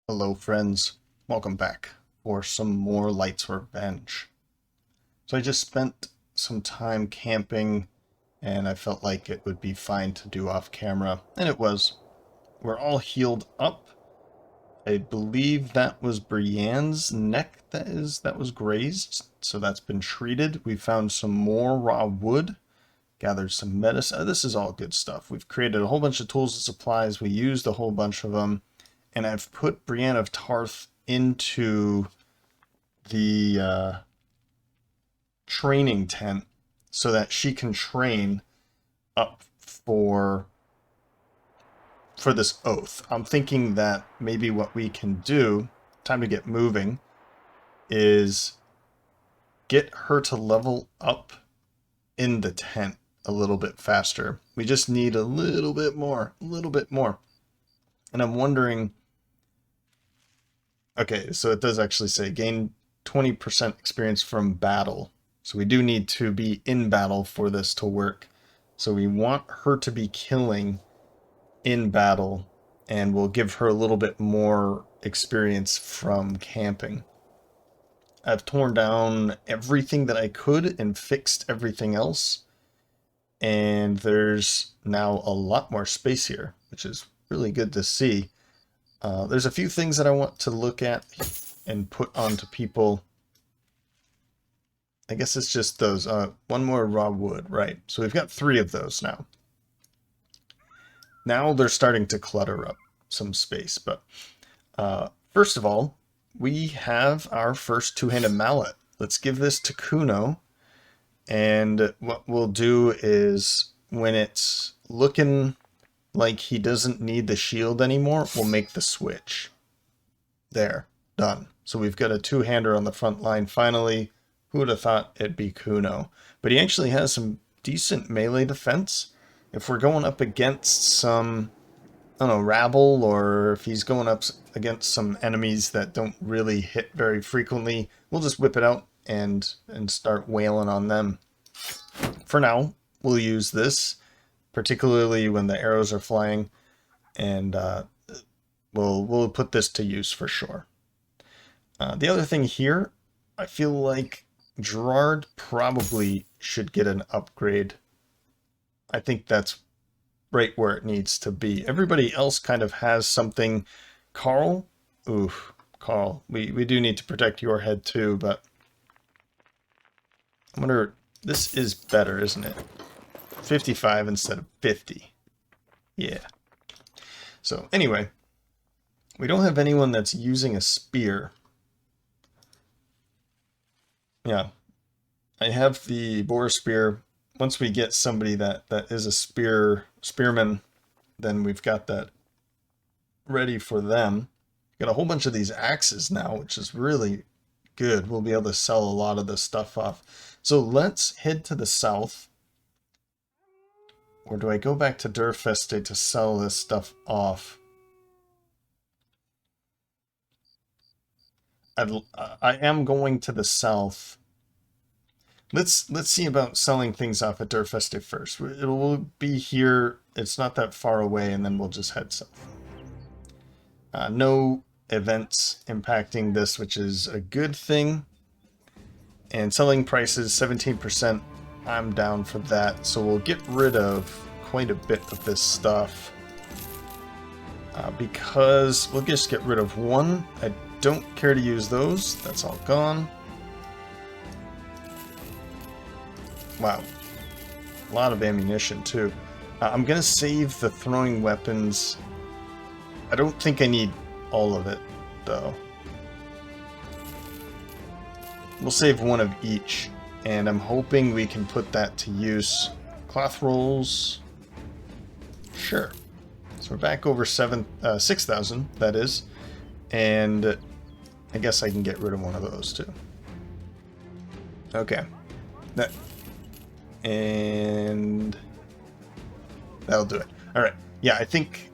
Hello friends, welcome back for some more Lights Revenge. So I just spent some time camping and I felt like it would be fine to do off camera, and it was. We're all healed up. I believe that was Brienne's neck that was grazed, so that's been treated. We found some more raw wood, gathered some medicine. This is all good stuff. We've created a whole bunch of tools and supplies. We used a whole bunch of them. And I've put Brienne of Tarth into the training tent so that she can train up for this oath. I'm thinking that maybe what we can do, time to get moving, is get her to level up in the tent a little bit faster. We just need a little bit more. And I'm wondering, okay, so it does actually say gain 20% experience from battle. So we do need to be in battle for this to work. So we want her to be killing in battle, and we'll give her a little bit more experience from camping. I've torn down everything that I could and fixed everything else. And there's now a lot more space here, which is really good to see. There's a few things that I want to look at and put onto people. I guess it's just those. One more raw wood, right? So we've got 3 of those now. Now they're starting to clutter up some space, but first of all, we have our first 2-handed mallet. Let's give this to Kuno, and what we'll do is when it's looking like he doesn't need the shield anymore, we'll make the switch. There, done. So we've got a 2-hander on the front line finally. Who would have thought it'd be Kuno? But he actually has some decent melee defense. If we're going up against some, I don't know, rabble, or if he's going up against some enemies that don't really hit very frequently, we'll just whip it out and start wailing on them. For now, we'll use this, particularly when the arrows are flying, and we'll put this to use for sure. The other thing here, I feel like Gerard probably should get an upgrade. I think that's right where it needs to be. Everybody else kind of has something. Carl, oof, Carl, we do need to protect your head too, but I wonder, this is better, isn't it? 55 instead of 50. Yeah. So anyway, we don't have anyone that's using a spear. Yeah, I have the boar spear. Once we get somebody that is a spearman, then we've got that ready for them. Got a whole bunch of these axes now, which is really good. We'll be able to sell a lot of this stuff off. So let's head to the south. Or do I go back to Durfeste to sell this stuff off? I am going to the south. Let's see about selling things off at Durfeste first. It will be here. It's not that far away, and then we'll just head south. No events impacting this, which is a good thing. And selling prices 17%. I'm down for that. So we'll get rid of quite a bit of this stuff. Because we'll just get rid of 1. I don't care to use those. That's all gone. Wow. A lot of ammunition too. I'm going to save the throwing weapons. I don't think I need all of it though. We'll save 1 of each, and I'm hoping we can put that to use. Cloth rolls. Sure. So we're back over 6,000, that is. And I guess I can get rid of 1 of those too. Okay. And that'll do it. Alright. Yeah, I think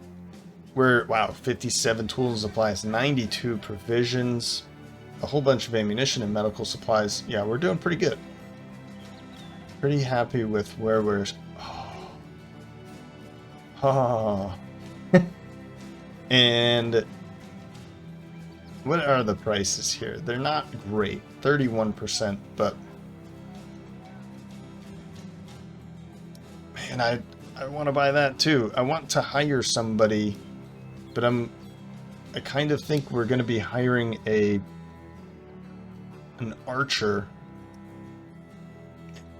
we're, wow, 57 tools and supplies, 92 provisions, a whole bunch of ammunition and medical supplies. Yeah, we're doing pretty good. Pretty happy with where we're... Oh. And What are the prices here? They're not great. 31%, but man, I want to buy that too. I want to hire somebody, but I kind of think we're going to be hiring an archer.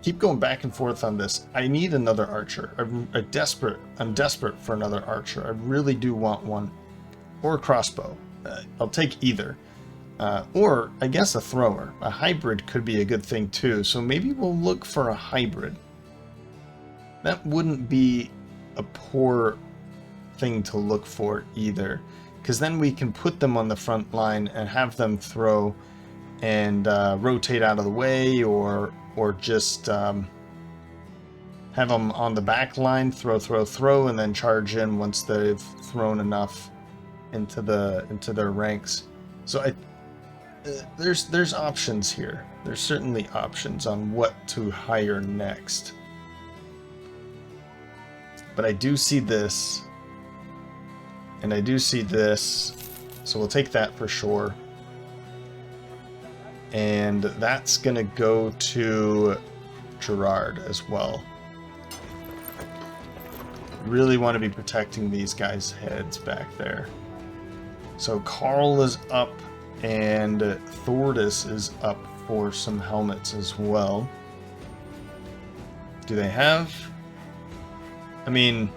Keep going back and forth on this. I need another archer. I'm desperate for another archer. I really do want one. Or a crossbow. I'll take either. Or, I guess, a thrower. A hybrid could be a good thing too, so maybe we'll look for a hybrid. That wouldn't be a poor thing to look for either, because then we can put them on the front line and have them throw and rotate out of the way, or just have them on the back line, throw, and then charge in once they've thrown enough into their ranks. So there's options here. There's certainly options on what to hire next. But I do see this, and I do see this, so we'll take that for sure. And that's gonna go to Gerard as well. Really want to be protecting these guys' heads back there. So Carl is up, and Thordis is up for some helmets as well. Do they have? I mean,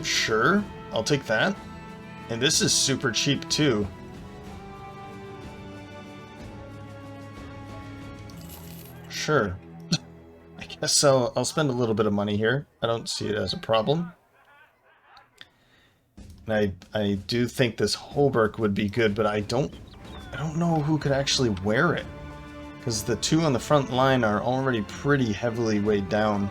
sure, I'll take that. And this is super cheap too. Sure. I guess I'll spend a little bit of money here. I don't see it as a problem. And I do think this hauberk would be good, but I don't know who could actually wear it, because the two on the front line are already pretty heavily weighed down.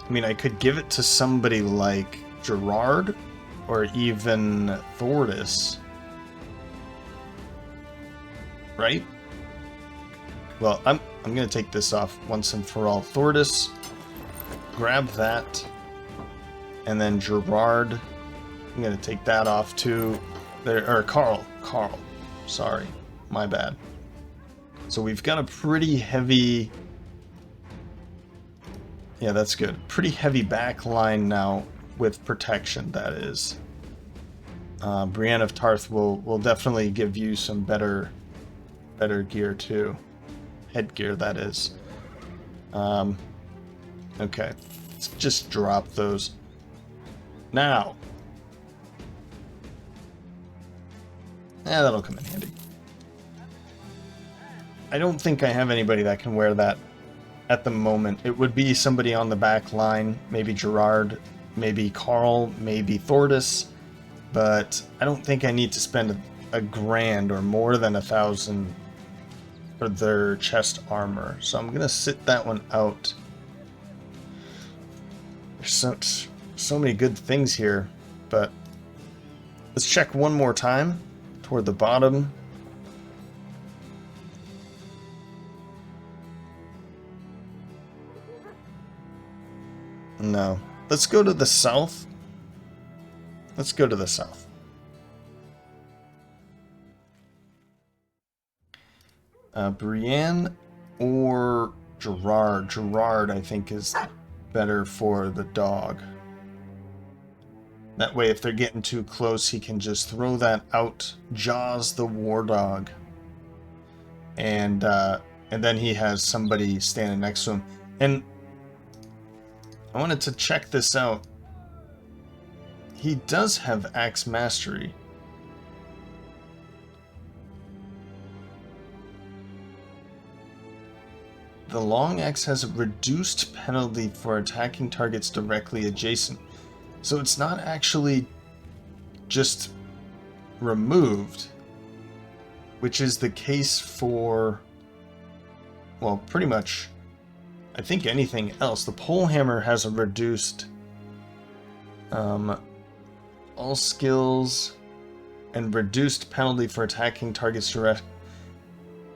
I mean, I could give it to somebody like Gerard or even Thordis, right? Well, I'm gonna take this off once and for all. Thordis, grab that, and then Gerard, I'm gonna take that off too. There, or Carl, sorry, my bad. So we've got a pretty heavy, yeah, that's good. Pretty heavy back line now with protection, that is. Brienne of Tarth will definitely give you some better gear too. Headgear, that is. Okay, let's just drop those. Now. That'll come in handy. I don't think I have anybody that can wear that at the moment. It would be somebody on the back line, maybe Gerard, maybe Carl, maybe Thordis, but I don't think I need to spend a grand or more than 1,000 for their chest armor. So I'm gonna sit that one out. There's so many good things here, but let's check one more time toward the bottom. No. Let's go to the south. Let's go to the south. Brienne or Gerard? Gerard, I think, is better for the dog. That way, if they're getting too close, he can just throw that out, Jaws the war dog, and then he has somebody standing next to him. And I wanted to check this out. He does have Axe Mastery. The long axe has a reduced penalty for attacking targets directly adjacent. So it's not actually just removed, which is the case for, well, pretty much, I think, anything else. The polehammer has a reduced all skills and reduced penalty for attacking targets direct.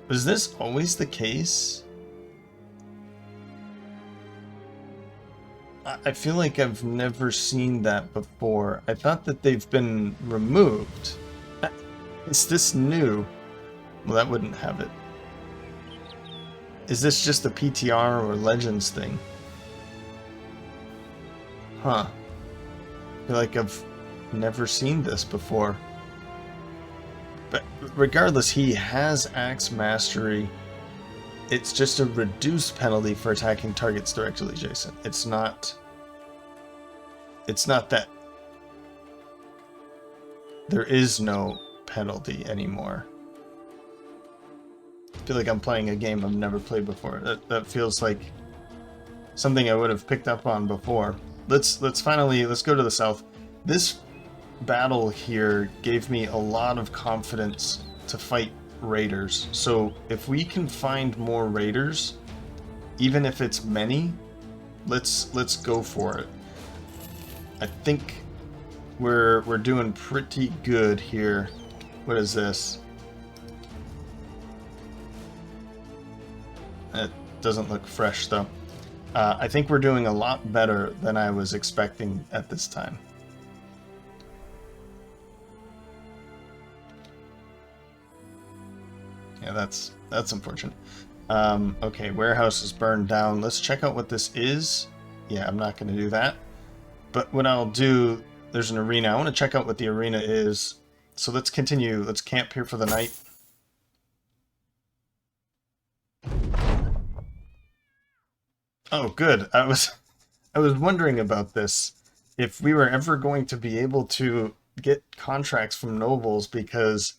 Was this always the case? I feel like I've never seen that before. I thought that they've been removed. Is this new? Well, that wouldn't have it. Is this just a PTR or Legends thing? Huh. I feel like I've never seen this before. But regardless, he has Axe Mastery. It's just a reduced penalty for attacking targets directly adjacent. It's not that there is no penalty anymore. I feel like I'm playing a game I've never played before. That feels like something I would have picked up on before. Let's go to the south. This battle here gave me a lot of confidence to fight raiders. So if we can find more raiders, even if it's many, let's go for it. I think we're doing pretty good here. What is this? It doesn't look fresh though. I think we're doing a lot better than I was expecting at this time. Yeah, that's unfortunate. Okay, warehouse is burned down. Let's check out what this is. Yeah, I'm not going to do that. But what I'll do, there's an arena. I want to check out what the arena is. So let's continue. Let's camp here for the night. Oh, good. I was wondering about this. If we were ever going to be able to get contracts from nobles, because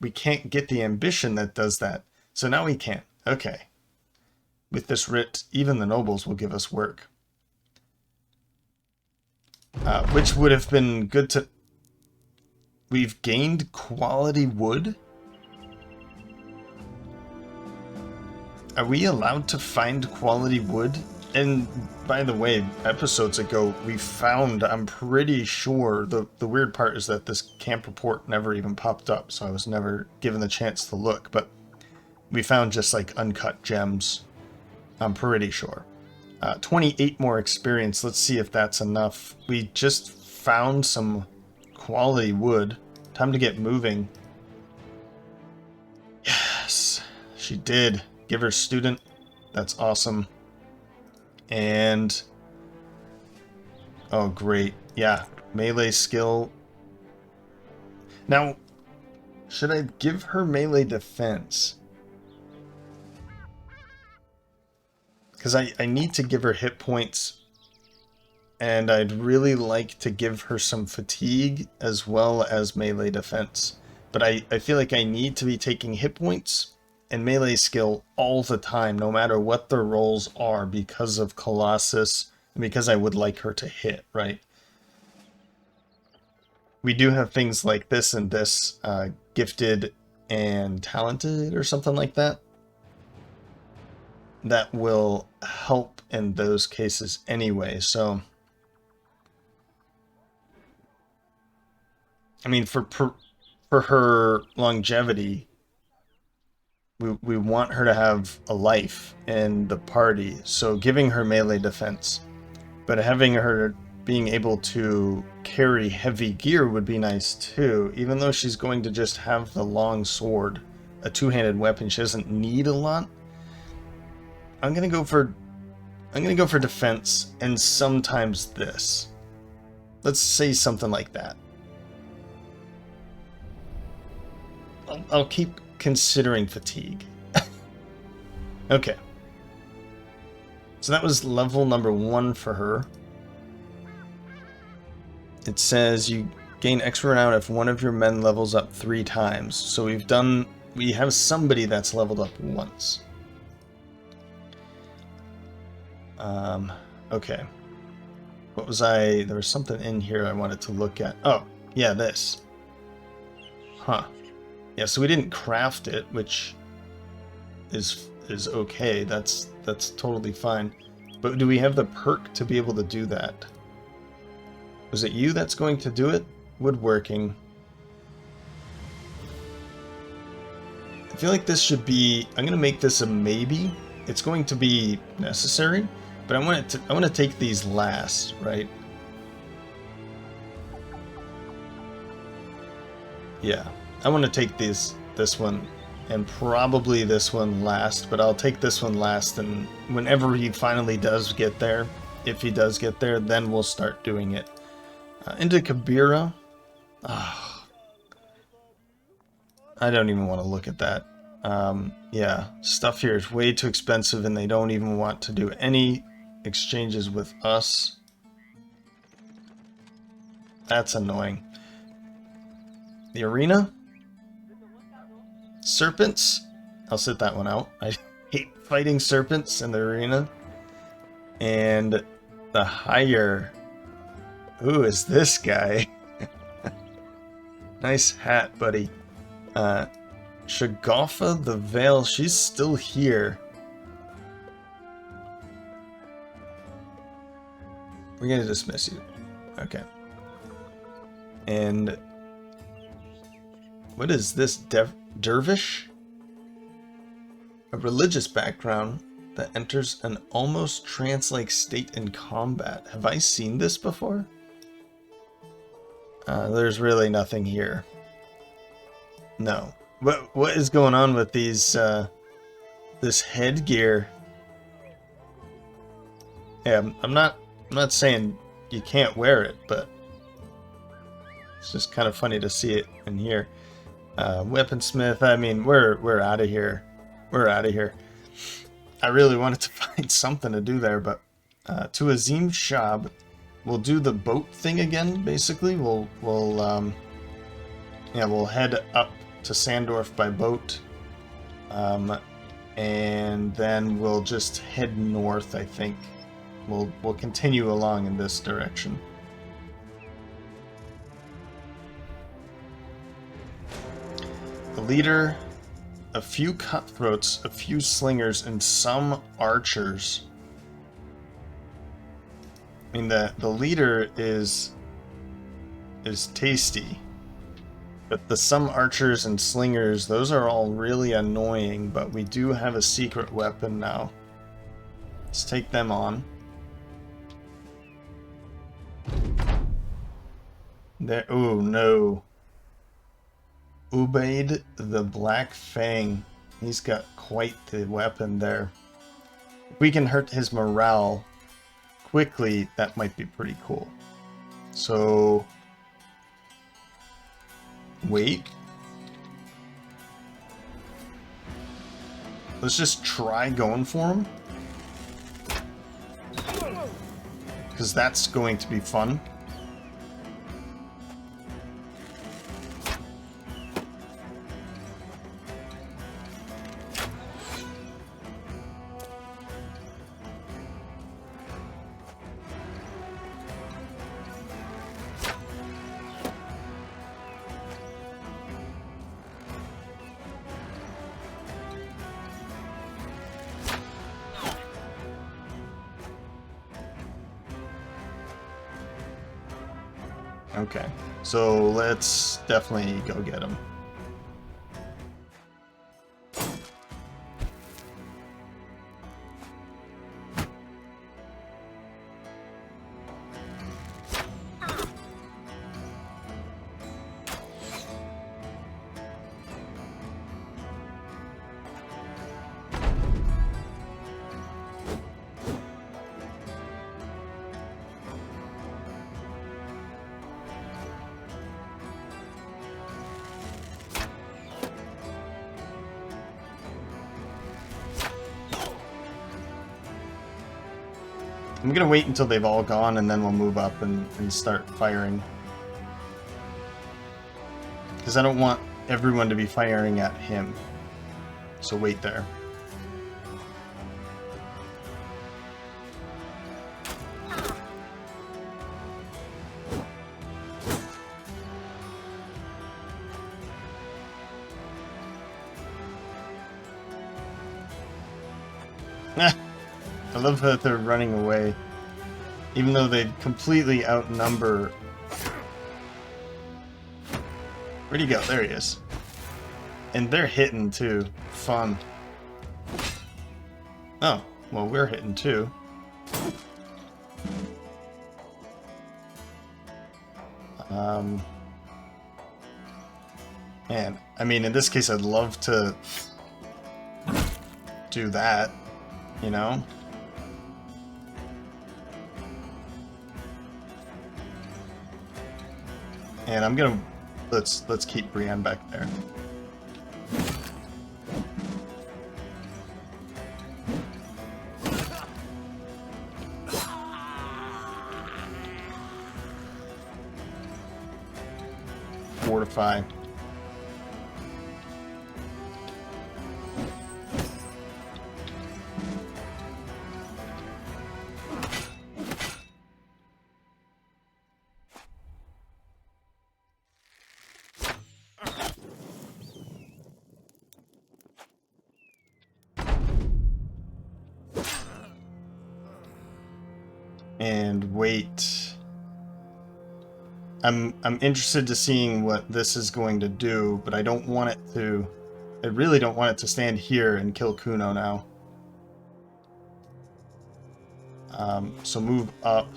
we can't get the ambition that does that. So now we can. Okay. With this writ, even the nobles will give us work. Which would have been good to... We've gained quality wood? Are we allowed to find quality wood? And by the way, episodes ago, we found, I'm pretty sure, the weird part is that this camp report never even popped up, so I was never given the chance to look, but we found just like uncut gems, I'm pretty sure. 28 more experience, let's see if that's enough. We just found some quality wood. Time to get moving. Yes, she did. Give her student. That's awesome. And oh, great. Yeah, melee skill. Now, should I give her melee defense? Because I need to give her hit points, and I'd really like to give her some fatigue as well as melee defense. But I feel like I need to be taking hit points and melee skill all the time, no matter what their rolls are, because of Colossus, and because I would like her to hit, right? We do have things like this and this, gifted and talented or something like that, that will help in those cases anyway. So, I mean, for her longevity, we want her to have a life in the party, so giving her melee defense, but having her being able to carry heavy gear would be nice too. Even though she's going to just have the long sword, a two-handed weapon, she doesn't need a lot. I'm gonna go for defense and sometimes this. Let's say something like that. I'll keep considering fatigue. Okay. So that was level number 1 for her. It says you gain extra renown if one of your men levels up 3 times. So we have somebody that's leveled up once. Okay. What was there was something in here I wanted to look at. Oh, yeah, this. Huh. Yeah, so we didn't craft it, which is okay. That's totally fine. But do we have the perk to be able to do that? Was it you that's going to do it? Woodworking. feel like this should be... I'm going to make this a maybe. It's going to be necessary, But I want to take these last, right? Yeah, I want to take this one and probably this one last, but I'll take this one last, and whenever he finally does get there, if he does get there, then we'll start doing it. Into Kabira. Oh, I don't even want to look at that. Yeah, stuff here is way too expensive, and they don't even want to do any exchanges with us. That's annoying. The arena? Serpents? I'll sit that one out. I hate fighting serpents in the arena. And the higher... Who is this guy? Nice hat, buddy. Shagoffa the Veil, she's still here. We're gonna dismiss you. Okay. And... what is this? Dervish? A religious background that enters an almost trance-like state in combat. Have I seen this before? There's really nothing here. No. What is going on with these, this headgear? Yeah, I'm not saying you can't wear it, but it's just kind of funny to see it in here. Weaponsmith, I mean, we're out of here. We're out of here. I really wanted to find something to do there, but to Azim Shab, we'll do the boat thing again. Basically, we'll head up to Sandorf by boat, and then we'll just head north. I think we'll continue along in this direction. The leader, a few cutthroats, a few slingers, and some archers. I mean, the leader is tasty, but the some archers and slingers, those are all really annoying, but we do have a secret weapon now. Let's take them on. There, oh no. Ubaid the Black Fang. He's got quite the weapon there. If we can hurt his morale quickly, that might be pretty cool. So... wait. Let's just try going for him. Because that's going to be fun. Okay, so let's definitely go get him. I'm gonna wait until they've all gone, and then we'll move up and start firing. Because I don't want everyone to be firing at him. So wait there. I love that they're running away, even though they completely outnumber. Where'd he go? There he is. And they're hitting too. Fun. Oh, well, we're hitting too. And I mean, in this case, I'd love to do that, you know? And I'm gonna let's keep Brienne back there. Fortify. And wait. I'm interested to seeing what this is going to do, but I don't want it to. I really don't want it to stand here and kill Kuno now. So move up.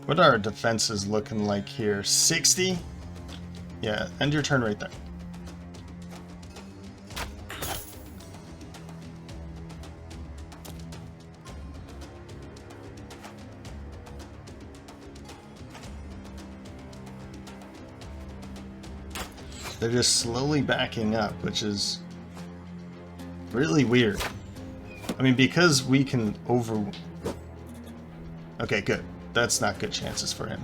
What are our defenses looking like here? 60? Yeah, end your turn right there. They're just slowly backing up, which is really weird. I mean, because we can over... Okay, good. That's not good chances for him.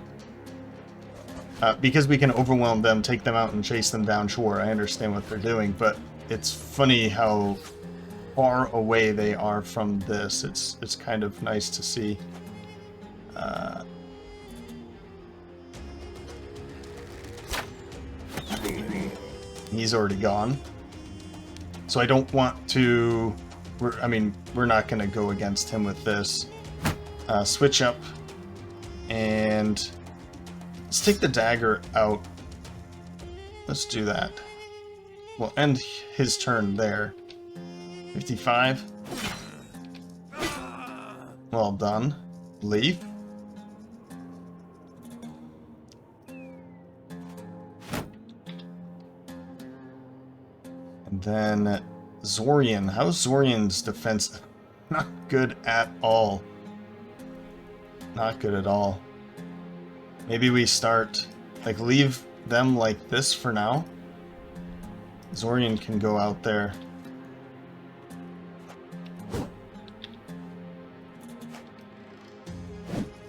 Because we can overwhelm them, take them out, and chase them down, sure, I understand what they're doing, but it's funny how far away they are from this. It's kind of nice to see. He's already gone. So I don't want to... we're not going to go against him with this. Switch up. And let's take the dagger out. Let's do that. We'll end his turn there. 55. Well done. Leave. And then Zorian. How's Zorian's defense? Not good at all. Not good at all. Maybe we start, like, leave them like this for now. Zorian can go out there.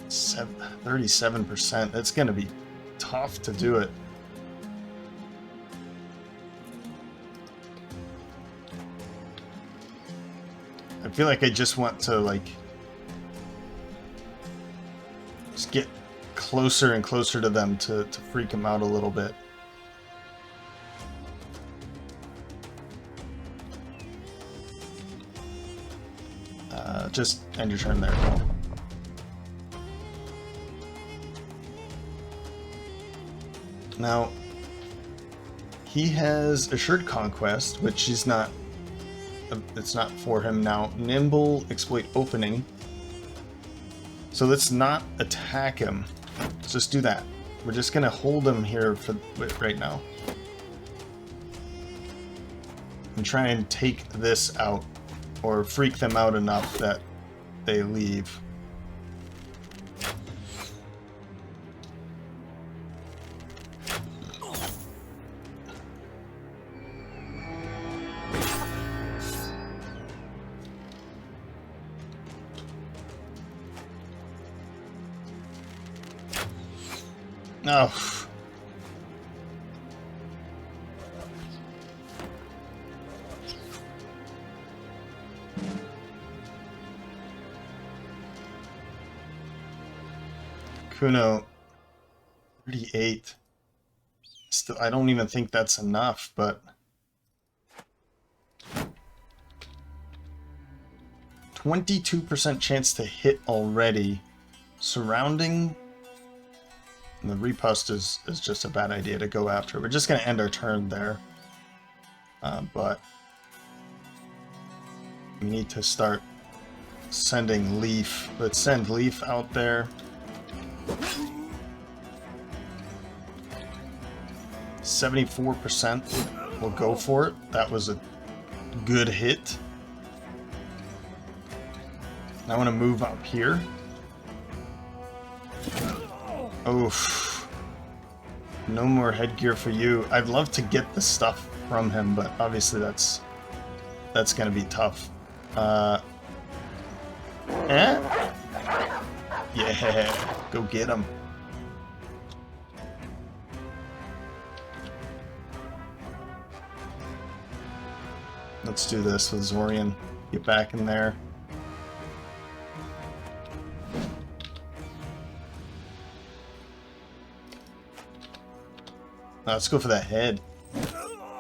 Seven, 37%. It's going to be tough to do it. I feel like I just want to, like, just get closer and closer to them to freak them out a little bit. Just end your turn there. Now, he has Assured Conquest, which is not... it's not for him now. Nimble, Exploit Opening. So let's not attack him. Let's just do that. We're just gonna hold him here for right now. And try and take this out. Or freak them out enough that they leave. No. Kuno, 38. Still, I don't even think that's enough, but 22% chance to hit already. Surrounding. And the riposte is just a bad idea to go after. We're just going to end our turn there. But we need to start sending Leaf. Let's send Leaf out there. 74% will go for it. That was a good hit. I want to move up here. Oof. No more headgear for you. I'd love to get the stuff from him, but obviously that's gonna be tough. Yeah, go get him. Let's do this with Zorian. Get back in there. Let's go for that head.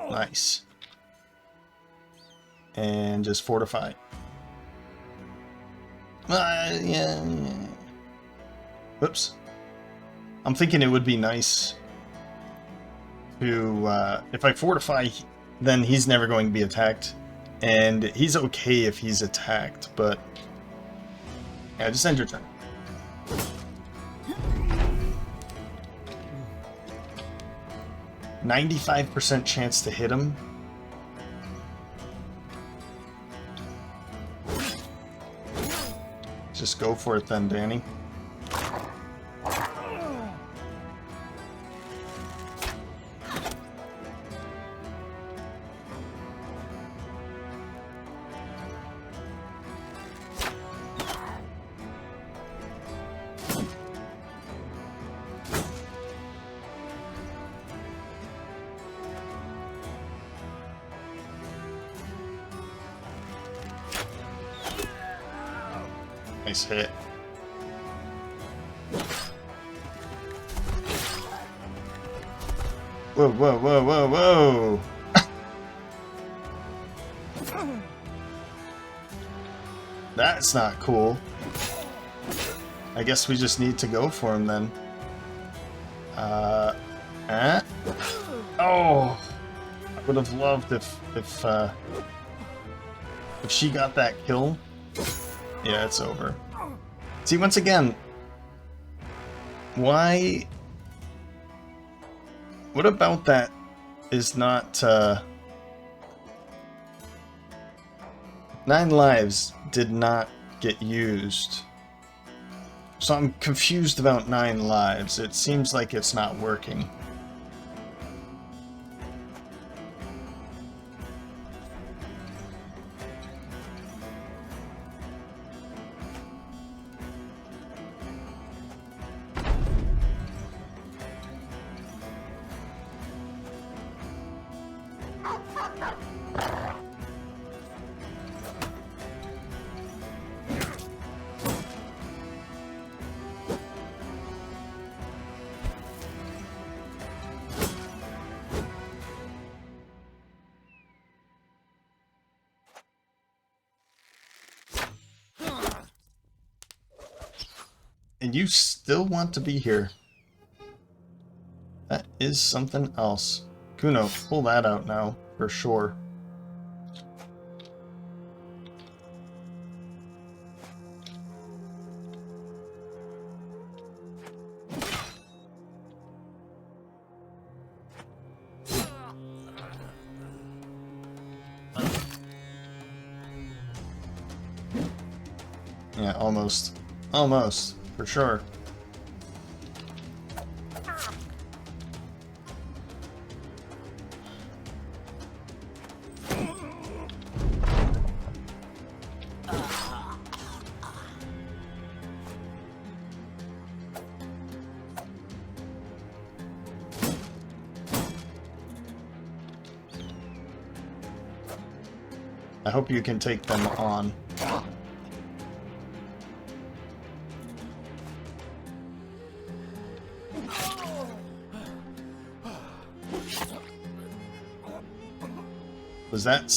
Nice. And just fortify. Yeah. Whoops. I'm thinking it would be nice to, if I fortify, then he's never going to be attacked. And he's okay if he's attacked, but... yeah, just end your turn. %95 chance to hit him. Just go for it then, Danny. Nice hit. Whoa, whoa, whoa, whoa, whoa! That's not cool. I guess we just need to go for him then. Oh! I would have loved if she got that kill. Yeah, it's over. See, once again, why... what about that is not... 9 lives did not get used. So I'm confused about 9 lives. It seems like it's not working. And you still want to be here. That is something else. Kuno, pull that out now, for sure. Yeah, almost. Almost. For sure. I hope you can take them on. Was that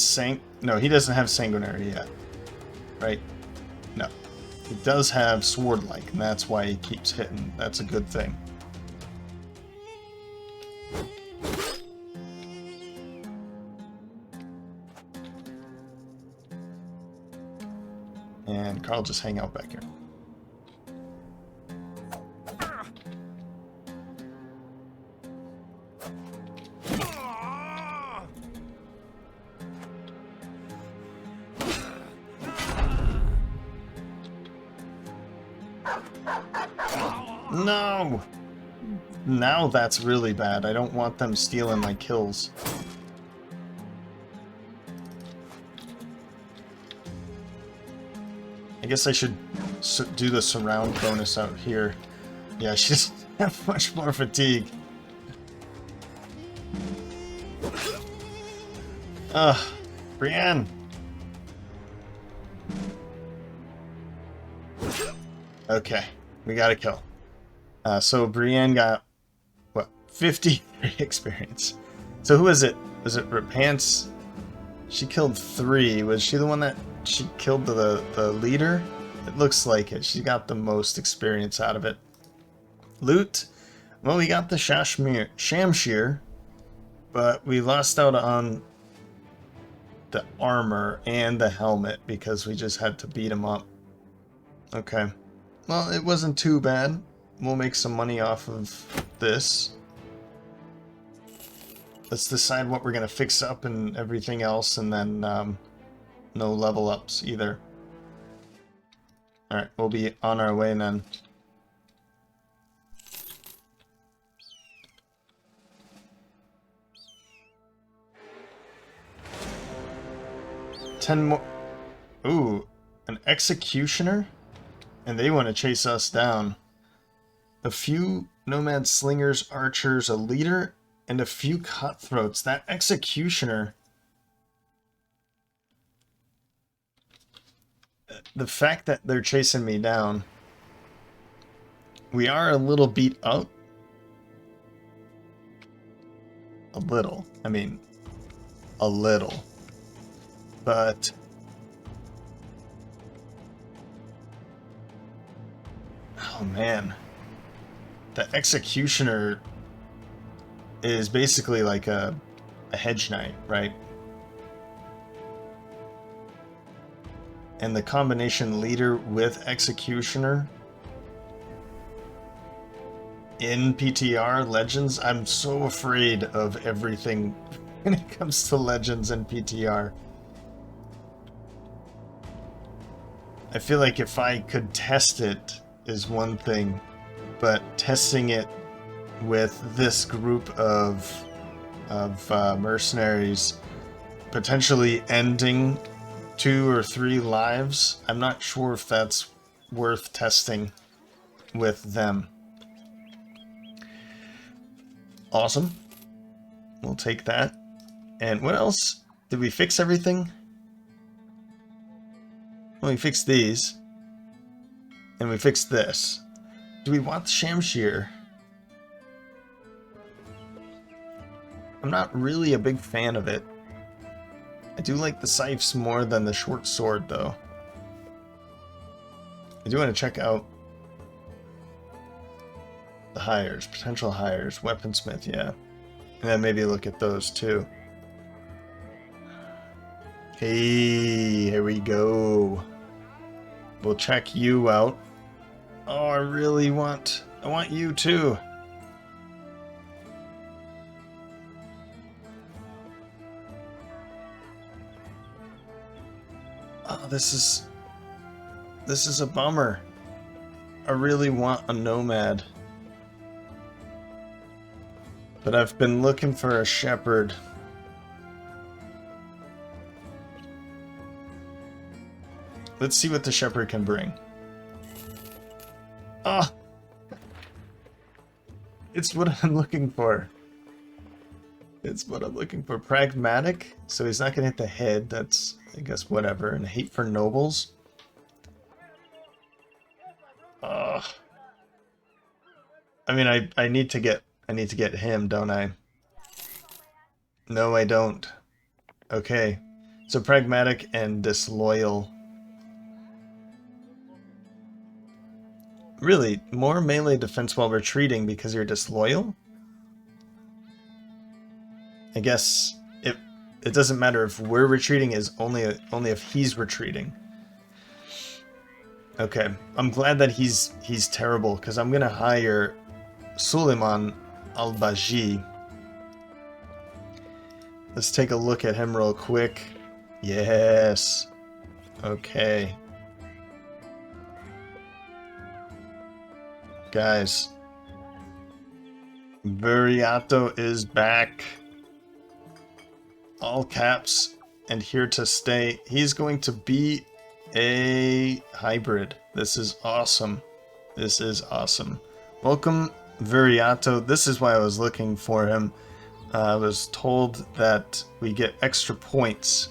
No, he doesn't have sanguinary yet. Right? No. He does have sword-like, and that's why he keeps hitting. That's a good thing. And I'll just hang out back here. No! Now that's really bad. I don't want them stealing my kills. I guess I should do the surround bonus out here. Yeah, she doesn't have much more fatigue. Brienne! Okay, we got a kill. So Brienne got, what, 50 experience. So who is it? Was it Repants? She killed 3. Was she the one that she killed the leader? It looks like it. She got the most experience out of it. Loot? Well, we got the Shamshir, but we lost out on the armor and the helmet because we just had to beat him up. Okay. Well, it wasn't too bad. We'll make some money off of this. Let's decide what we're going to fix up and everything else, and then no level ups either. Alright, we'll be on our way then. Ten more. Ooh, an executioner? And they want to chase us down. A few nomad slingers, archers, a leader, and a few cutthroats. That executioner. The fact that they're chasing me down. We are a little beat up. A little. I mean, a little. But oh man, the executioner is basically like a hedge knight, right? And the combination leader with executioner in PTR Legends, I'm so afraid of everything when it comes to Legends and PTR. I feel like if I could test it is one thing, but testing it with this group of mercenaries potentially ending 2 or 3 lives, I'm not sure if that's worth testing with them. Awesome. We'll take that. And what else? Did we fix everything? Well, we fixed these. And we fixed this. Do we want the Shamshir? I'm not really a big fan of it. I do like the scythes more than the short sword, though. I do want to check out the hires, potential hires, weaponsmith, yeah. And then maybe look at those, too. Hey, here we go. We'll check you out. Oh, I want you too. Oh, this is a bummer. I really want a nomad. But I've been looking for a shepherd. Let's see what the shepherd can bring. Ah! It's what I'm looking for. It's what I'm looking for. Pragmatic, so he's not going to hit the head. That's, I guess, whatever. And hate for nobles. I mean, I need to get him, don't I? No, I don't. Okay. So pragmatic and disloyal. Really, more melee defense while retreating because you're disloyal? I guess it doesn't matter if we're retreating, is only if he's retreating. Okay, I'm glad that he's terrible, because I'm gonna hire Suleiman Al-Baji. Let's take a look at him real quick. Yes. Okay. Guys, Viriato is back. All caps and here to stay. He's going to be a hybrid. This is awesome. This is awesome. Welcome, Viriato. This is why I was looking for him. I was told that we get extra points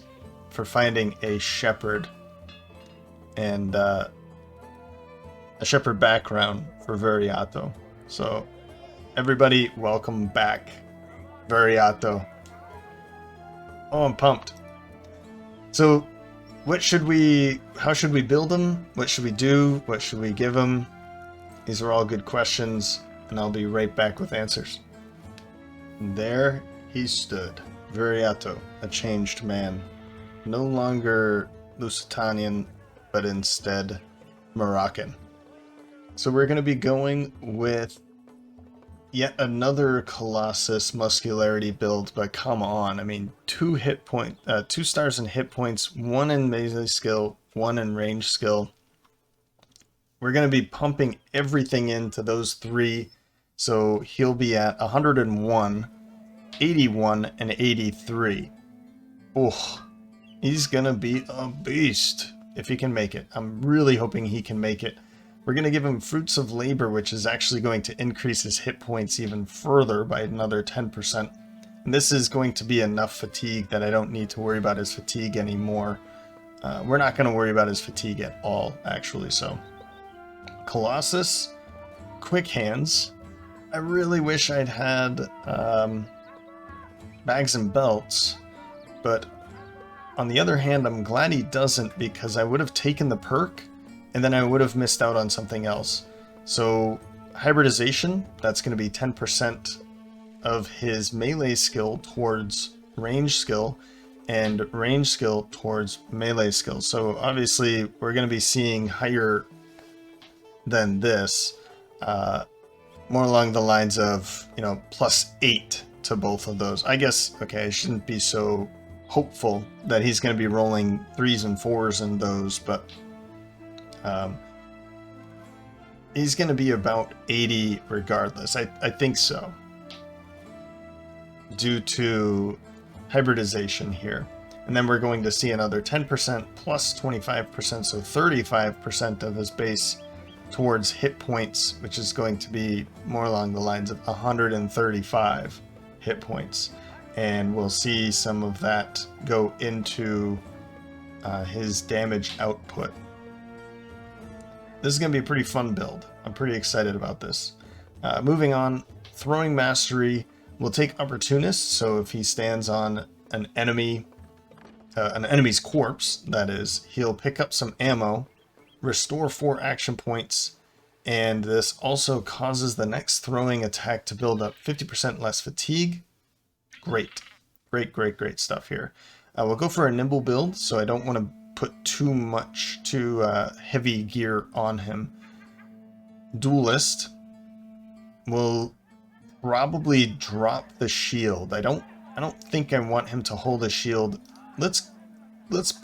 for finding a shepherd. And a shepherd background for Viriato. So, everybody, welcome back, Viriato. Oh, I'm pumped. So, how should we build him? What should we do? What should we give him? These are all good questions, and I'll be right back with answers. And there he stood, Viriato, a changed man. No longer Lusitanian, but instead Moroccan. So we're going to be going with yet another Colossus muscularity build, but come on, I mean, 2 stars in hit points, 1 in melee skill, 1 in range skill. We're going to be pumping everything into those 3, so he'll be at 101, 81, and 83. Oh, he's going to be a beast if he can make it. I'm really hoping he can make it. We're going to give him Fruits of Labor, which is actually going to increase his hit points even further by another 10%. And this is going to be enough fatigue that I don't need to worry about his fatigue anymore. We're not going to worry about his fatigue at all, actually. So, Colossus, Quick Hands. I really wish I'd had Bags and Belts, but on the other hand, I'm glad he doesn't, because I would have taken the perk and then I would have missed out on something else. So hybridization, that's going to be 10% of his melee skill towards range skill, and range skill towards melee skill. So obviously we're going to be seeing higher than this, more along the lines of, you know, +8 to both of those. I guess, okay, I shouldn't be so hopeful that he's going to be rolling 3s and 4s in those, but he's going to be about 80 regardless. I think so, due to hybridization here. And then we're going to see another 10% plus 25%, so 35% of his base towards hit points, which is going to be more along the lines of 135 hit points. And we'll see some of that go into his damage output. This is going to be a pretty fun build. I'm pretty excited about this. Moving on, Throwing Mastery will take Opportunist, so if he stands on an enemy's corpse, that is, he'll pick up some ammo, restore 4 action points, and this also causes the next throwing attack to build up 50% less fatigue. Great. Great stuff here. We'll go for a nimble build, so I don't want to put too heavy gear on him. Duelist will probably drop the shield. I don't think I want him to hold a shield. Let's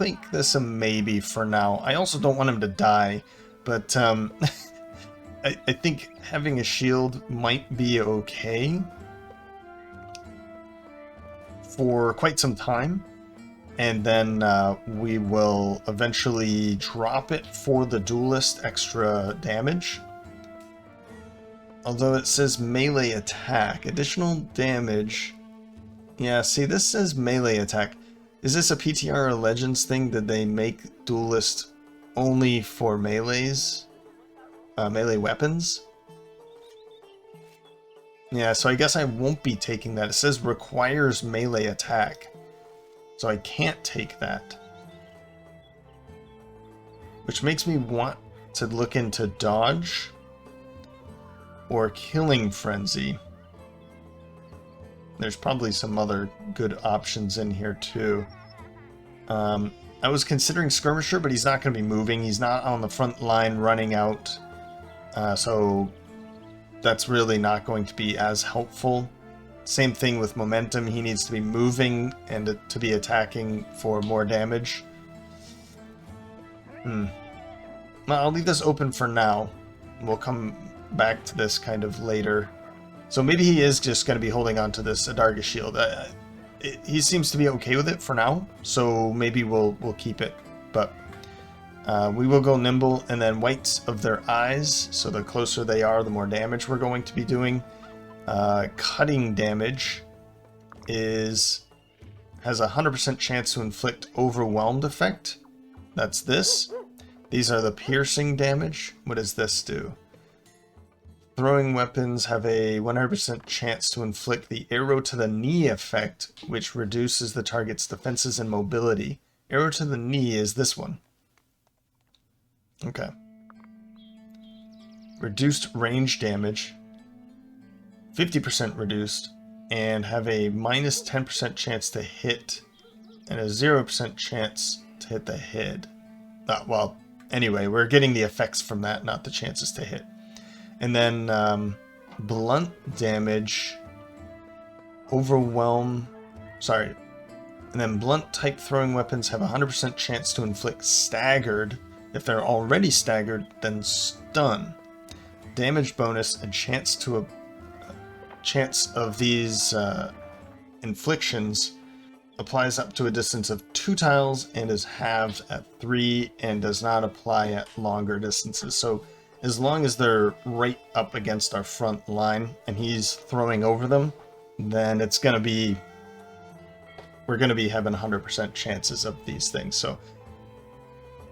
make this a maybe for now. I also don't want him to die, but I think having a shield might be okay for quite some time, and then we will eventually drop it for the duelist extra damage. Although it says melee attack, additional damage. Yeah, see, this says melee attack. Is this a PTR or Legends thing? Did they make duelist only for melees? Melee weapons? Yeah, so I guess I won't be taking that. It says requires melee attack, so I can't take that. Which makes me want to look into dodge or killing frenzy. There's probably some other good options in here too. I I was considering skirmisher, but he's not going to be moving. He's not on the front line running out. So that's really not going to be as helpful. Same thing with momentum. He needs to be moving and to be attacking for more damage. Well, I'll leave this open for now. We'll come back to this kind of later. So maybe he is just going to be holding on to this Adarga shield. He seems to be okay with it for now, so maybe we'll keep it. But we will go nimble, and then whites of their eyes. So the closer they are, the more damage we're going to be doing. Cutting damage has a 100% chance to inflict overwhelmed effect. That's this. These are the piercing damage. What does this do? Throwing weapons have a 100% chance to inflict the arrow to the knee effect, which reduces the target's defenses and mobility. Arrow to the knee is this one. Okay. Reduced range damage. 50% reduced, and have a minus 10% chance to hit, and a 0% chance to hit the head. Well, anyway, we're getting the effects from that, not the chances to hit. And then blunt damage, and then blunt type throwing weapons have a 100% chance to inflict staggered. If they're already staggered, then stun. Damage bonus and chance of these inflictions applies up to a distance of 2 tiles and is halved at 3 and does not apply at longer distances. So as long as they're right up against our front line and he's throwing over them, then it's going to be, we're going to be having 100% chances of these things. So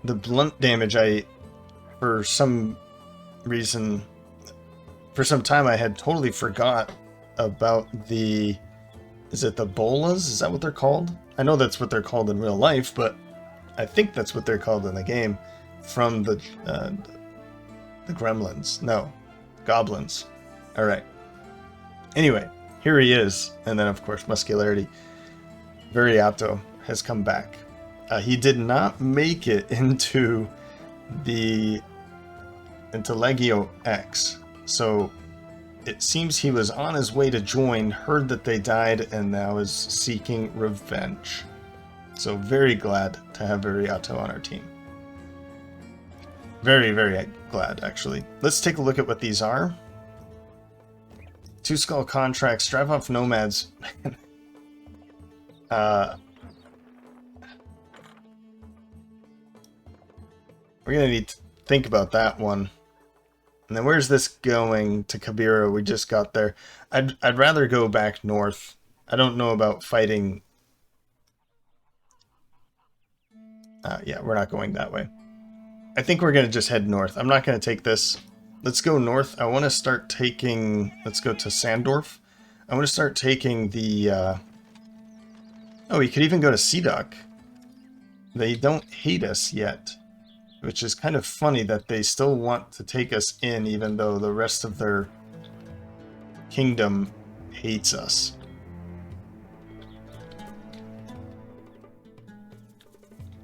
the blunt damage, for some reason, for some time I had totally forgot about the, is it the bolas? Is that what they're called? I know that's what they're called in real life, but I think that's what they're called in the game from the gremlins. No, goblins. All right. Anyway, here he is. And then, of course, muscularity. Viriato has come back. He did not make it into Legio X. So it seems he was on his way to join, heard that they died, and now is seeking revenge. So very glad to have Viriato on our team. Very, very glad, actually. Let's take a look at what these are. 2 skull contracts, drive off nomads. We're gonna need to think about that one. And then where's this going to Kabira? We just got there. I'd rather go back north. I don't know about fighting. Yeah, we're not going that way. I think we're going to just head north. I'm not going to take this. Let's go north. I want to start taking... Let's go to Sandorf. I want to start taking the... Oh, we could even go to Seadock. They don't hate us yet. Which is kind of funny that they still want to take us in, even though the rest of their kingdom hates us.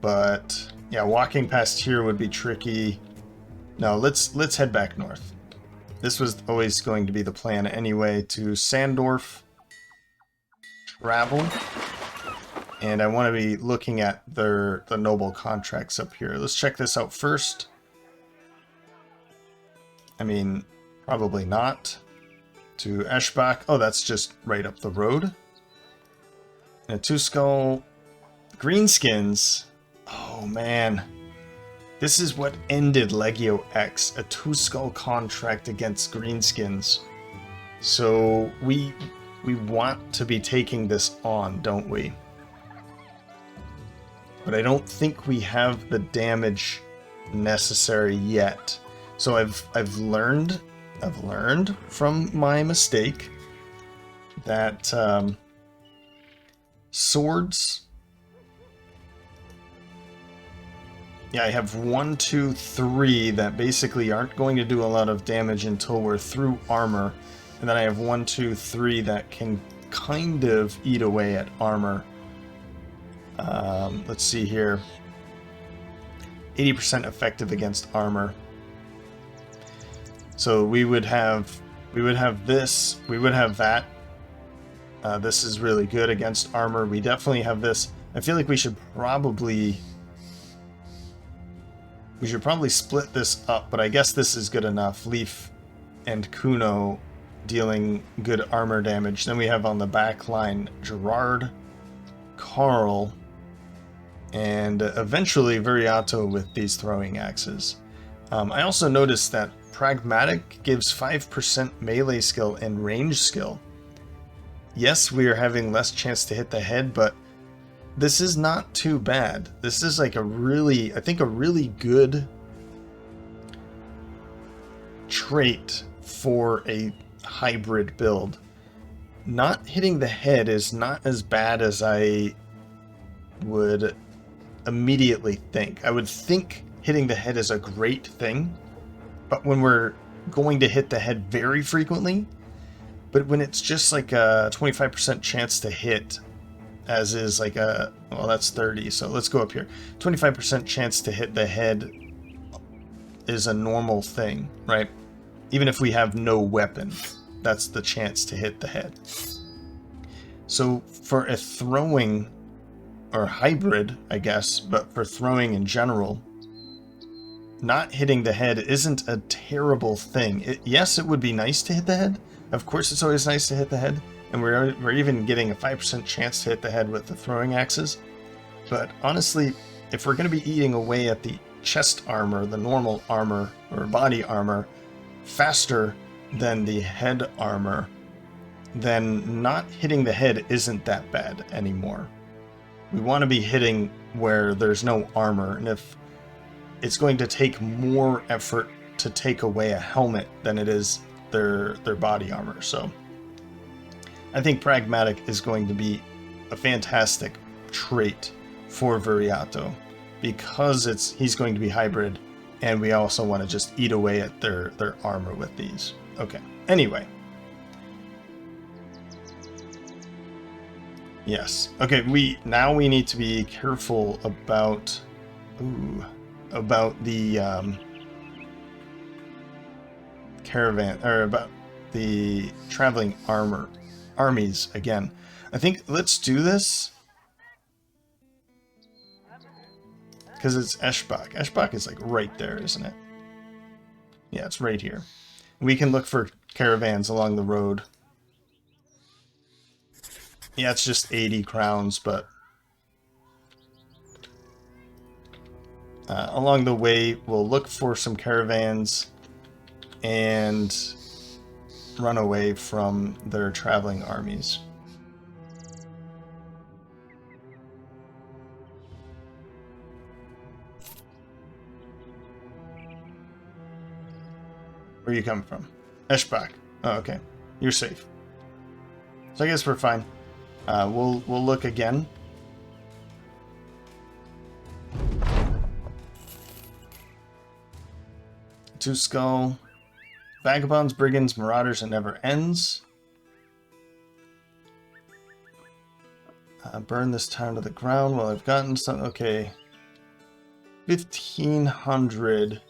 But yeah, walking past here would be tricky. No, let's head back north. This was always going to be the plan anyway, to Sandorf, travel. And I want to be looking at the noble contracts up here. Let's check this out first. I mean, probably not. To Eschbach. Oh, that's just right up the road. And a 2 skull. Greenskins. Oh, man. This is what ended Legio X. A 2 skull contract against Greenskins. So we want to be taking this on, don't we? But I don't think we have the damage necessary yet. So I've learned from my mistake that swords. Yeah, I have 1, 2, 3 that basically aren't going to do a lot of damage until we're through armor, and then I have 1, 2, 3 that can kind of eat away at armor. Let's see here. 80% effective against armor. So we would have this, we would have that. This is really good against armor. We definitely have this. I feel like we should probably split this up, but I guess this is good enough. Leaf and Kuno dealing good armor damage. Then we have on the back line Gerard, Carl, and eventually Viriato with these throwing axes. I also noticed that Pragmatic gives 5% melee skill and range skill. Yes, we are having less chance to hit the head, but this is not too bad. This is like I think a really good trait for a hybrid build. Not hitting the head is not as bad as I would immediately think. I would think hitting the head is a great thing, but when we're going to hit the head very frequently, but when it's just like a 25% chance to hit, as is like a, well, that's 30, so let's go up here. 25% chance to hit the head is a normal thing, right? Even if we have no weapon, that's the chance to hit the head. So for a throwing, or hybrid, I guess, but for throwing in general, not hitting the head isn't a terrible thing. Yes, it would be nice to hit the head. Of course, it's always nice to hit the head, and we're even getting a 5% chance to hit the head with the throwing axes. But honestly, if we're going to be eating away at the chest armor, the normal armor, or body armor, faster than the head armor, then not hitting the head isn't that bad anymore. We want to be hitting where there's no armor, and if it's going to take more effort to take away a helmet than it is their body armor. So I think Pragmatic is going to be a fantastic trait for Viriato because he's going to be hybrid, and we also want to just eat away at their armor with these. Okay, anyway. Yes. Okay, now we need to be careful about the caravan, or about the traveling armies again. I think let's do this because it's Eschbach. Eschbach is like right there, isn't it? Yeah, it's right here. We can look for caravans along the road. Yeah, it's just 80 crowns, but along the way, we'll look for some caravans and run away from their traveling armies. Where are you coming from? Eschbach. Oh, okay. You're safe. So I guess we're fine. We'll look again. Two Skull. Vagabonds, Brigands, Marauders, It Never Ends. Burn this town to the ground. Well, I've gotten some. Okay. 1,500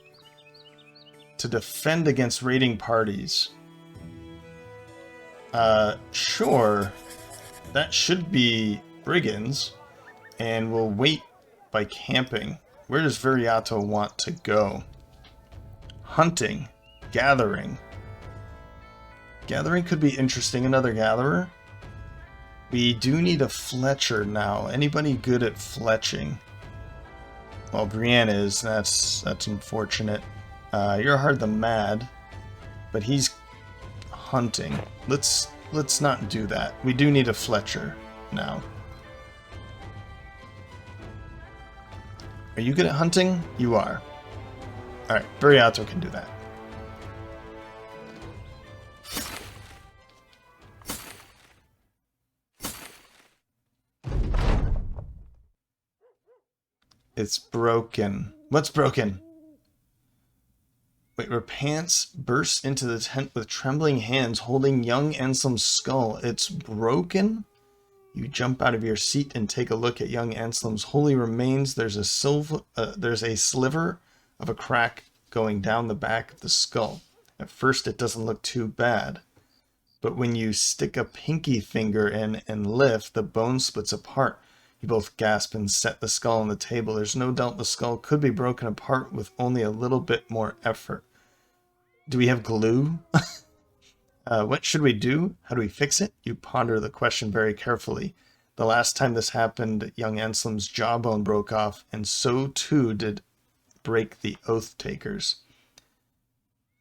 to defend against raiding parties. Sure. That should be Brigands. And we'll wait by camping. Where does Viriato want to go? Hunting. Gathering. Gathering could be interesting. Another gatherer. We do need a Fletcher now. Anybody good at fletching? Well, Brienne is. That's unfortunate. You're hard the mad, but he's hunting. Let's not do that. We do need a Fletcher now. Are you good at hunting? You are. Alright, Viriato can do that. It's broken. What's broken? Wait, Repants bursts into the tent with trembling hands, holding young Anselm's skull. It's broken? You jump out of your seat and take a look at young Anselm's holy remains. There's a sliver of a crack going down the back of the skull. At first it doesn't look too bad, but when you stick a pinky finger in and lift, the bone splits apart. You both gasp and set the skull on the table. There's no doubt the skull could be broken apart with only a little bit more effort. Do we have glue? What should we do? How do we fix it? You ponder the question very carefully. The last time this happened, young Anselm's jawbone broke off, and so too did break the Oathtakers.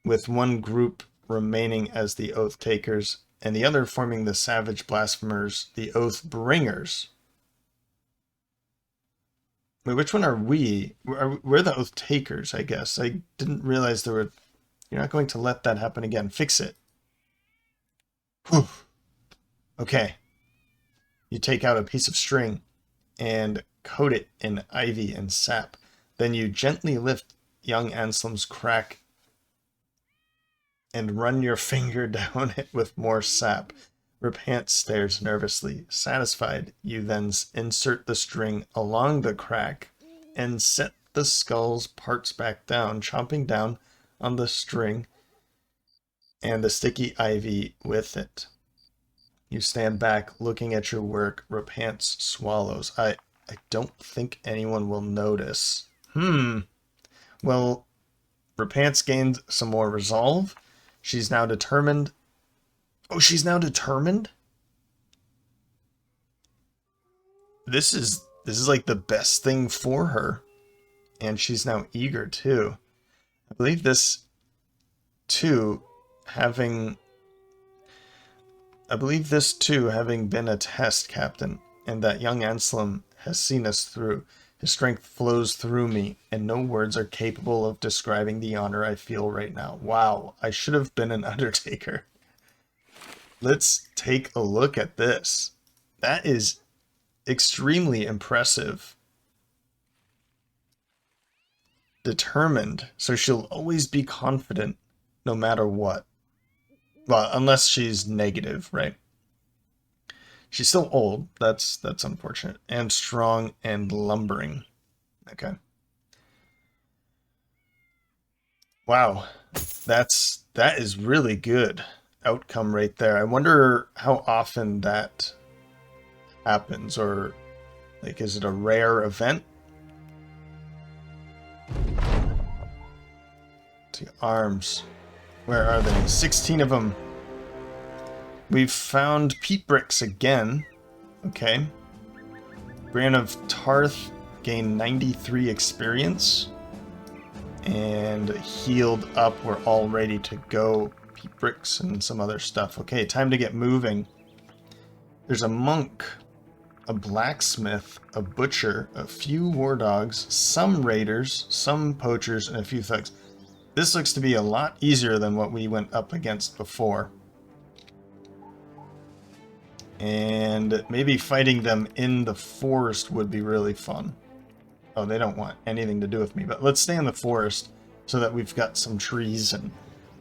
With one group remaining as the Oathtakers, and the other forming the savage blasphemers, the Oathbringers. Wait, which one are we? We're the Oathtakers, I guess. I didn't realize there were... You're not going to let that happen again. Fix it. Whew. Okay. You take out a piece of string and coat it in ivy and sap. Then you gently lift young Anselm's crack and run your finger down it with more sap. Repant stares nervously. Satisfied, you then insert the string along the crack and set the skull's parts back down, chomping down on the string and the sticky ivy with it. You stand back, looking at your work. Repants swallows. I don't think anyone will notice. Well, Repants gained some more resolve. She's now determined. Oh, she's now determined? This is like the best thing for her. And she's now eager too. I believe this too, having been a test captain, and that young Anselm has seen us through. His strength flows through me, and no words are capable of describing the honor I feel right now. Wow, I should have been an Undertaker. Let's take a look at this. That is extremely impressive. Determined, so she'll always be confident no matter what. Well, unless she's negative, right? She's still old. That's unfortunate. And strong and lumbering. Okay. Wow. That is really good outcome right there. I wonder how often that happens, or like, is it a rare event? See, arms. Where are they? 16 of them. We've found peat bricks again. Okay. Brian of Tarth gained 93 experience. And healed up. We're all ready to go. Peat bricks and some other stuff. Okay, time to get moving. There's a monk, a blacksmith, a butcher, a few war dogs, some raiders, some poachers, and a few thugs. This looks to be a lot easier than what we went up against before. And maybe fighting them in the forest would be really fun. Oh, they don't want anything to do with me, but let's stay in the forest so that we've got some trees and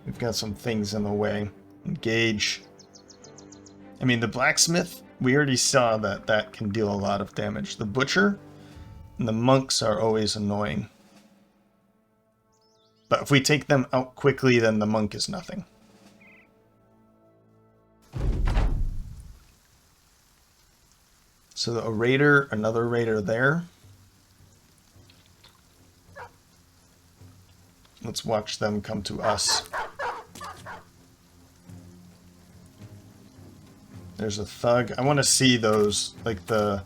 we've got some things in the way. Engage. I mean, the blacksmith, we already saw that can deal a lot of damage. The butcher and the monks are always annoying. But if we take them out quickly, then the monk is nothing. So a raider, another raider there. Let's watch them come to us. There's a thug. I want to see those, like the...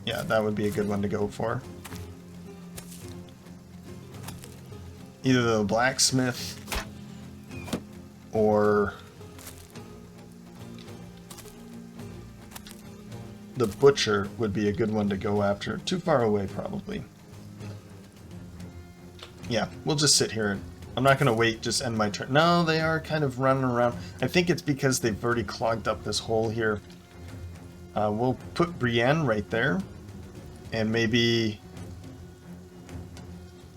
Yeah, that would be a good one to go for. Either the blacksmith or the butcher would be a good one to go after. Too far away, probably. Yeah, we'll just sit here. I'm not going to wait, just end my turn. No, they are kind of running around. I think it's because they've already clogged up this hole here. We'll put Brienne right there. And maybe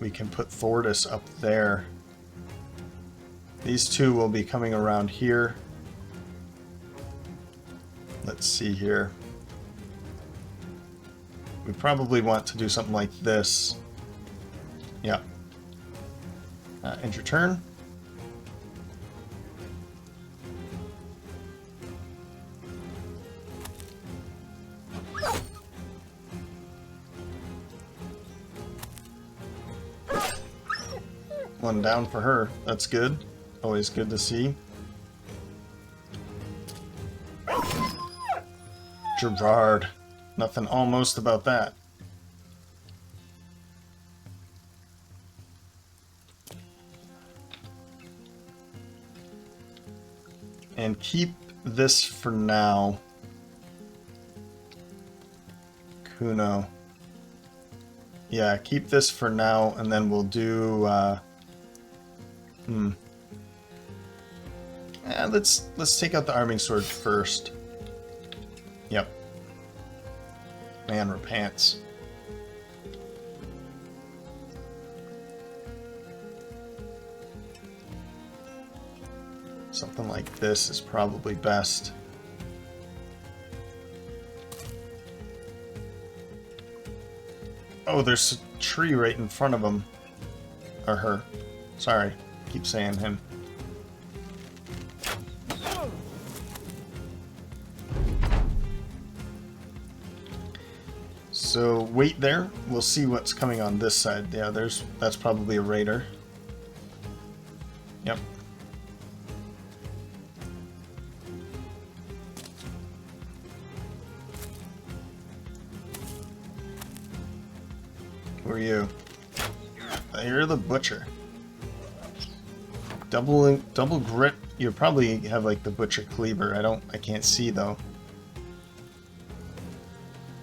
we can put Thordis up there. These two will be coming around here. Let's see here. we probably want to do something like this. Yeah. End your turn. One down for her. That's good. Always good to see. Gerard. Nothing almost about that. And keep this for now. Kuno. Yeah, keep this for now, and then we'll do... let's take out the arming sword first. Yep. Man, repants. Something like this is probably best. Oh, there's a tree right in front of him. Or her. Sorry, keep saying him. So wait there. We'll see what's coming on this side. Yeah, that's probably a raider. Yep. Who are you? You're the butcher. Double grit. You probably have like the butcher cleaver. I can't see though.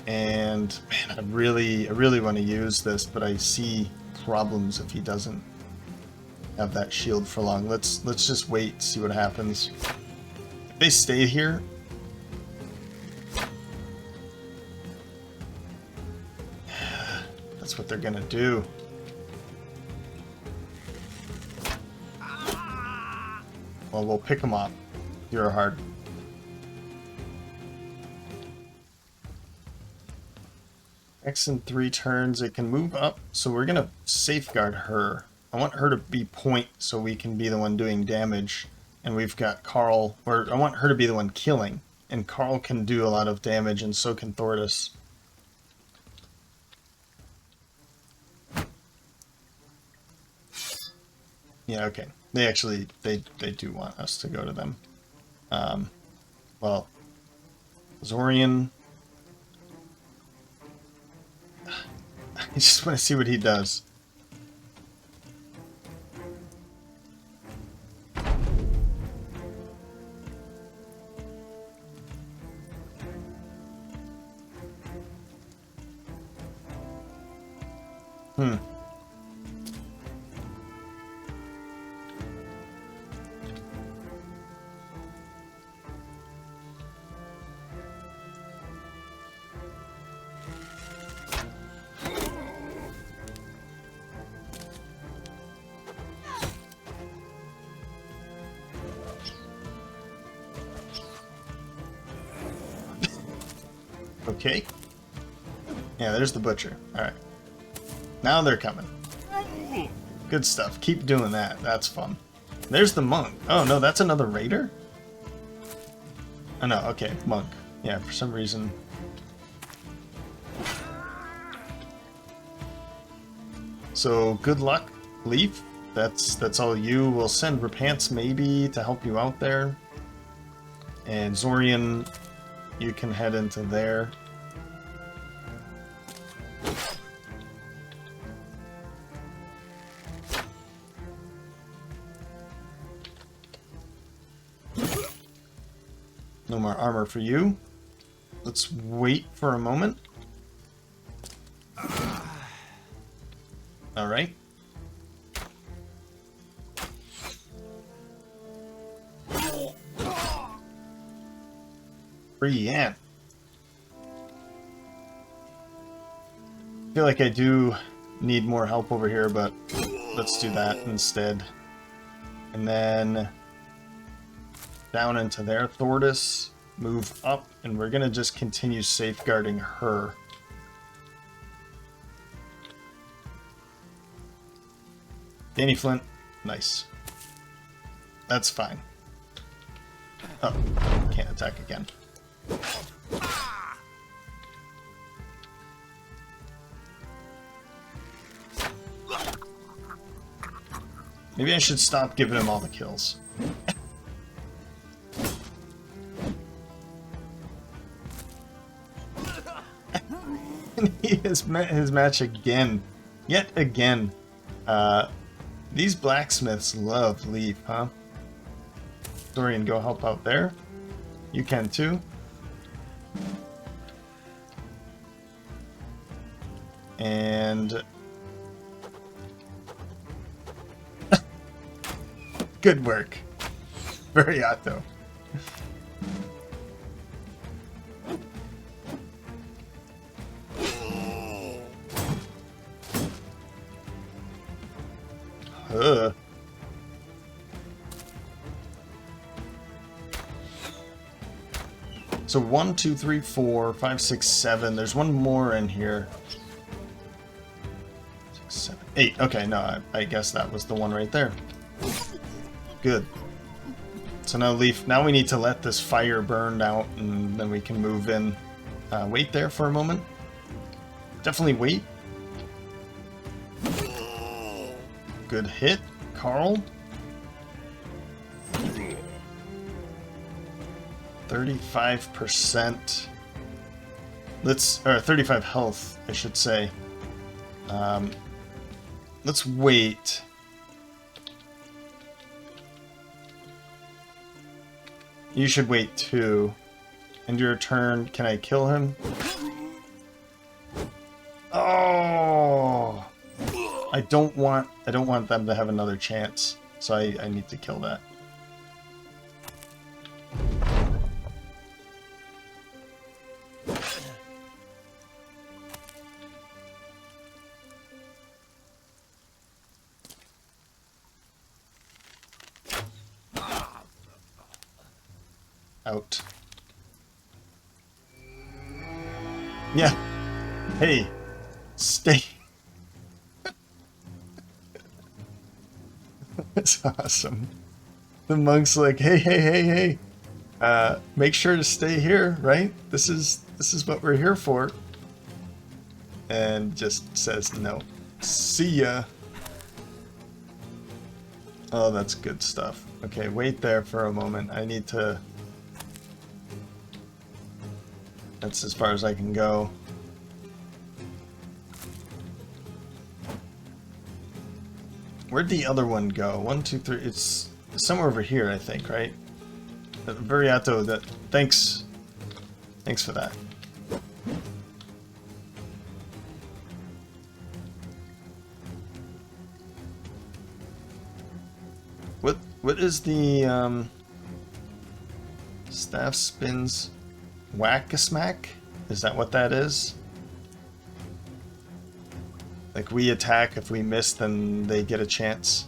And man, I really want to use this, but I see problems if he doesn't have that shield for long. Let's just wait, see what happens. If they stay here, that's what they're gonna do. Well, we'll pick them up. You're hard. X in 3 turns. It can move up, so we're gonna safeguard her. I want her to be point so we can be the one doing damage, and we've got Carl, or I want her to be the one killing, and Carl can do a lot of damage, and so can Thordis. Yeah, okay. They actually, they do want us to go to them. Well, Zorian... I just want to see what he does. Okay. Yeah, there's the butcher. Alright. Now they're coming. Good stuff. Keep doing that. That's fun. There's the monk. Oh, no, that's another raider? Oh, no. Okay, monk. Yeah, for some reason. So, good luck, Leaf. That's all you. We'll send Repants maybe to help you out there. And Zorian, you can head into there. No more armor for you. Let's wait for a moment. All right. Brienne. I feel like I do need more help over here, but let's do that instead. And then down into there, Thordis, move up, and we're gonna just continue safeguarding her. Danny Flint. Nice. That's fine. Oh, can't attack again. Maybe I should stop giving him all the kills. And he has met his match again. Yet again. These blacksmiths love Leaf, huh? Dorian, go help out there. You can too. And... good work, Viriato. So 1, 2, 3, 4, 5, 6, 7. There's one more in here. 6, 7, 8. Okay, no, I guess that was the one right there. Good. So now Leaf, now we need to let this fire burn out and then we can move in. Wait there for a moment. Definitely wait. Good hit, Carl. 35%. Or 35 health, I should say. Let's wait. You should wait too. End your turn. Can I kill him? Oh! I don't want them to have another chance. So I need to kill that. Out. Yeah. Hey. Stay. That's awesome. The monk's like, hey. Make sure to stay here, right? This is what we're here for. And just says no. See ya. Oh, that's good stuff. Okay, wait there for a moment. I need to... That's as far as I can go. Where'd the other one go? 1, 2, 3. It's somewhere over here, I think, right? Viriato, that. Thanks for that. What is the staff spins? Whack-a-smack? Is that what that is? Like we attack, if we miss, then they get a chance.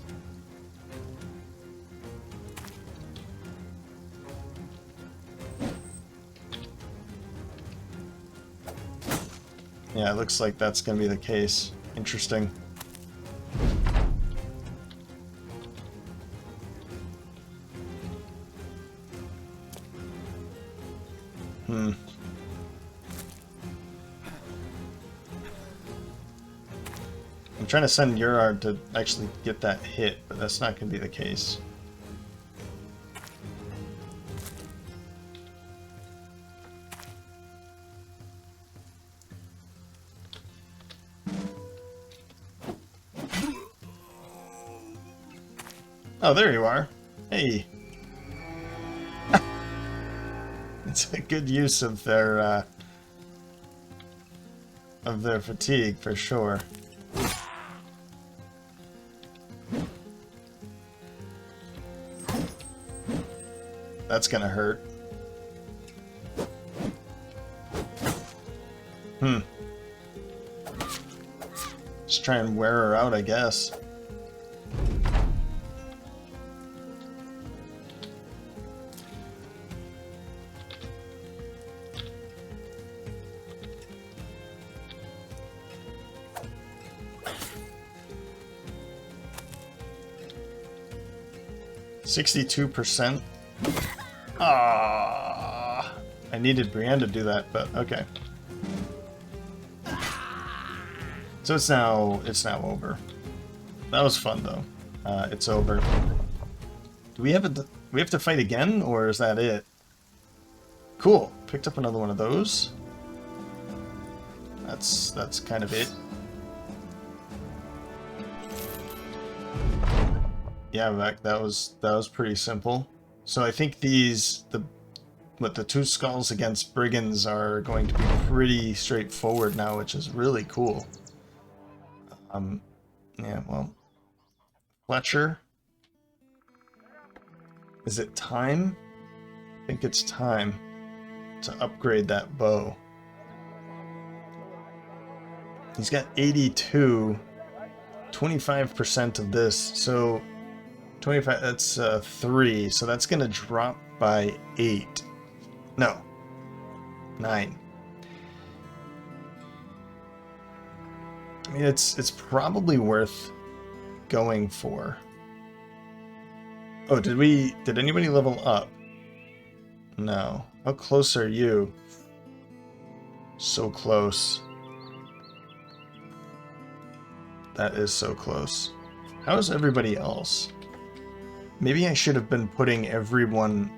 Yeah, it looks like that's going to be the case. Interesting. I'm trying to send Urard to actually get that hit, but that's not going to be the case. Oh, there you are. Hey. It's a good use of their fatigue for sure. That's gonna hurt. Just try and wear her out, I guess. 62%. Ah, I needed Brienne to do that, but okay. So it's now over. That was fun though. It's over. Do we have to fight again, or is that it? Cool. Picked up another one of those. That's kind of it. Yeah, that was pretty simple. So I think the two skulls against brigands are going to be pretty straightforward now, which is really cool. Yeah, well, Fletcher. Is it time? I think it's time to upgrade that bow. He's got 82, 25% of this, so 25, that's 3, so that's going to drop by 8. No, 9. I mean, it's probably worth going for. Oh, did anybody level up? No. How close are you? So close. That is so close. How is everybody else? Maybe I should have been putting everyone...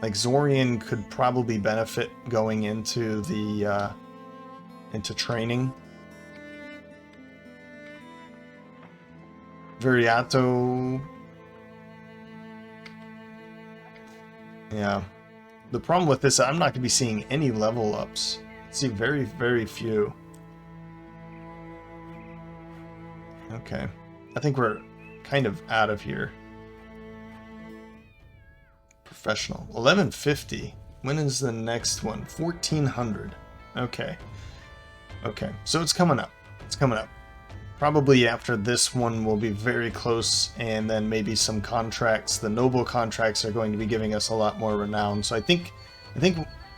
Like, Zorian could probably benefit going into the, into training. Viriato... Yeah. The problem with this, I'm not going to be seeing any level ups. I see very, very few. Okay. I think we're kind of out of here. Professional. 1150. When is the next one? 1400. Okay. Okay. So it's coming up. It's coming up. Probably after this one will be very close, and then maybe some contracts. The noble contracts are going to be giving us a lot more renown. So I think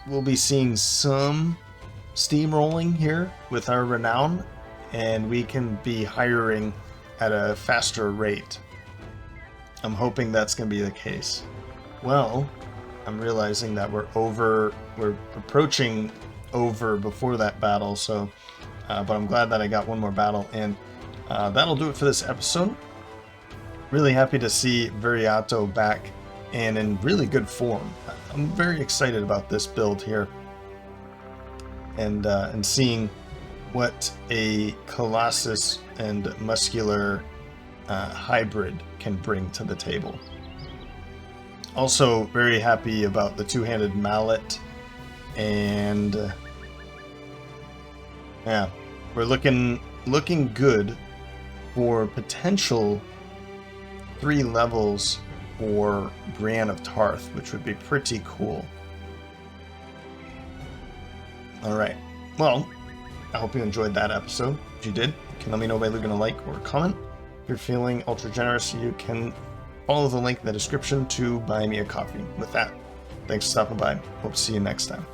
we'll be seeing some steamrolling here with our renown, and we can be hiring at a faster rate. I'm hoping that's going to be the case. Well, I'm realizing that we're approaching over before that battle, so but I'm glad that I got one more battle, and that'll do it for this episode. Really happy to see Viriato back and in really good form. I'm very excited about this build here, and seeing what a Colossus and muscular hybrid can bring to the table. Also very happy about the two-handed mallet, and yeah, we're looking good for potential 3 levels for Brienne of Tarth, which would be pretty cool. Alright, well, I hope you enjoyed that episode. If you did, you can let me know by leaving a like or a comment. If you're feeling ultra generous, you can follow the link in the description to buy me a coffee. With that, thanks for stopping by. Hope to see you next time.